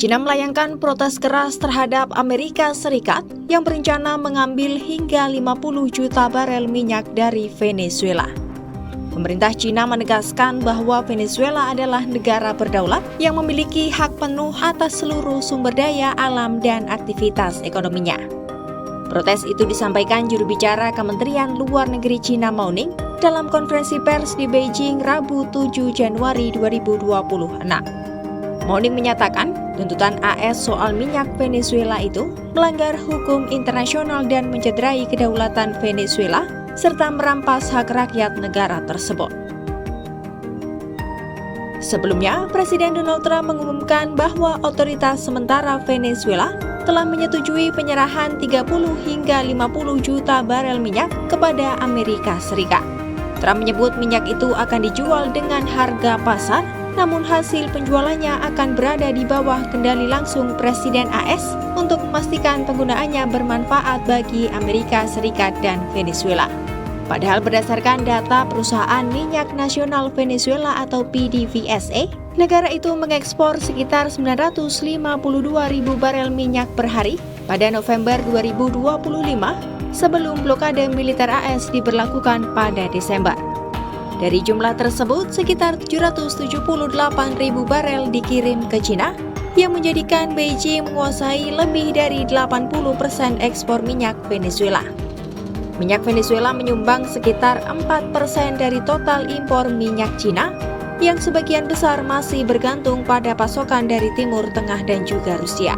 China melayangkan protes keras terhadap Amerika Serikat yang berencana mengambil hingga 50 juta barel minyak dari Venezuela. Pemerintah China menegaskan bahwa Venezuela adalah negara berdaulat yang memiliki hak penuh atas seluruh sumber daya alam dan aktivitas ekonominya. Protes itu disampaikan juru bicara Kementerian Luar Negeri China Mao Ning dalam konferensi pers di Beijing Rabu 7 Januari 2026. Mao Ning menyatakan tuntutan AS soal minyak Venezuela itu melanggar hukum internasional dan mencederai kedaulatan Venezuela serta merampas hak rakyat negara tersebut. Sebelumnya, Presiden Donald Trump mengumumkan bahwa otoritas sementara Venezuela telah menyetujui penyerahan 30 hingga 50 juta barel minyak kepada Amerika Serikat. Trump menyebut minyak itu akan dijual dengan harga pasar, namun hasil penjualannya akan berada di bawah kendali langsung Presiden AS untuk memastikan penggunaannya bermanfaat bagi Amerika Serikat dan Venezuela. Padahal berdasarkan data perusahaan minyak nasional Venezuela atau PDVSA, negara itu mengekspor sekitar 952 ribu barel minyak per hari pada November 2025 sebelum blokade militer AS diberlakukan pada Desember. Dari jumlah tersebut, sekitar 778 ribu barel dikirim ke China, yang menjadikan Beijing menguasai lebih dari 80% ekspor minyak Venezuela. Minyak Venezuela menyumbang sekitar 4% dari total impor minyak China, yang sebagian besar masih bergantung pada pasokan dari Timur Tengah dan juga Rusia.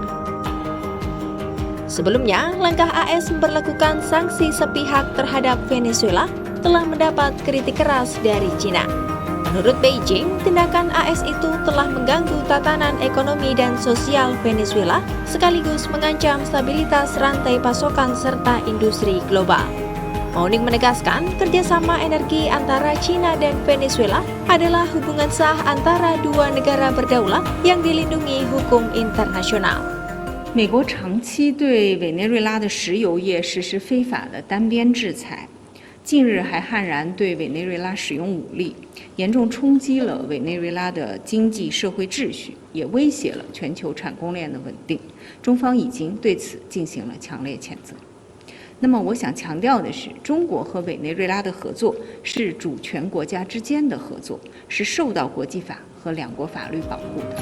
Sebelumnya, langkah AS memperlakukan sanksi sepihak terhadap Venezuela telah mendapat kritik keras dari China. Menurut Beijing, tindakan AS itu telah mengganggu tatanan ekonomi dan sosial Venezuela, sekaligus mengancam stabilitas rantai pasokan serta industri global. Mao Ning menegaskan, kerjasama energi antara China dan Venezuela adalah hubungan sah antara dua negara berdaulat yang dilindungi hukum internasional. 美国长期对委内瑞拉的石油业实施非法的单边制裁，近日还悍然对委内瑞拉使用武力，严重冲击了委内瑞拉的经济社会秩序，也威胁了全球产供链的稳定。中方已经对此进行了强烈谴责。那么，我想强调的是，中国和委内瑞拉的合作是主权国家之间的合作，是受到国际法和两国法律保护的。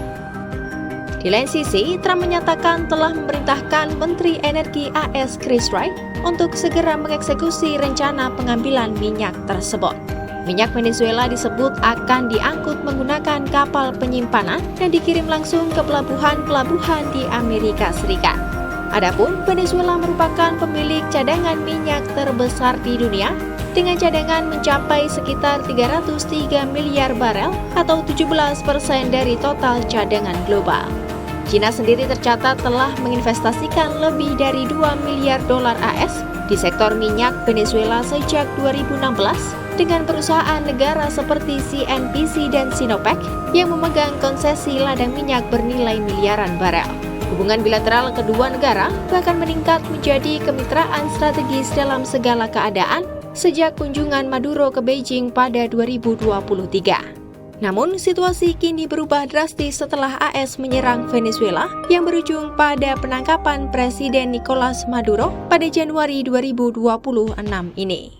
Di lain sisi, Trump menyatakan telah memerintahkan Menteri Energi AS Chris Wright untuk segera mengeksekusi rencana pengambilan minyak tersebut. Minyak Venezuela disebut akan diangkut menggunakan kapal penyimpanan dan dikirim langsung ke pelabuhan-pelabuhan di Amerika Serikat. Adapun Venezuela merupakan pemilik cadangan minyak terbesar di dunia dengan cadangan mencapai sekitar 303 miliar barel atau 17% dari total cadangan global. China sendiri tercatat telah menginvestasikan lebih dari 2 miliar dolar AS di sektor minyak Venezuela sejak 2016 dengan perusahaan negara seperti CNPC dan Sinopec yang memegang konsesi ladang minyak bernilai miliaran barel. Hubungan bilateral kedua negara bahkan meningkat menjadi kemitraan strategis dalam segala keadaan sejak kunjungan Maduro ke Beijing pada 2023. Namun, situasi kini berubah drastis setelah AS menyerang Venezuela yang berujung pada penangkapan Presiden Nicolas Maduro pada Januari 2026 ini.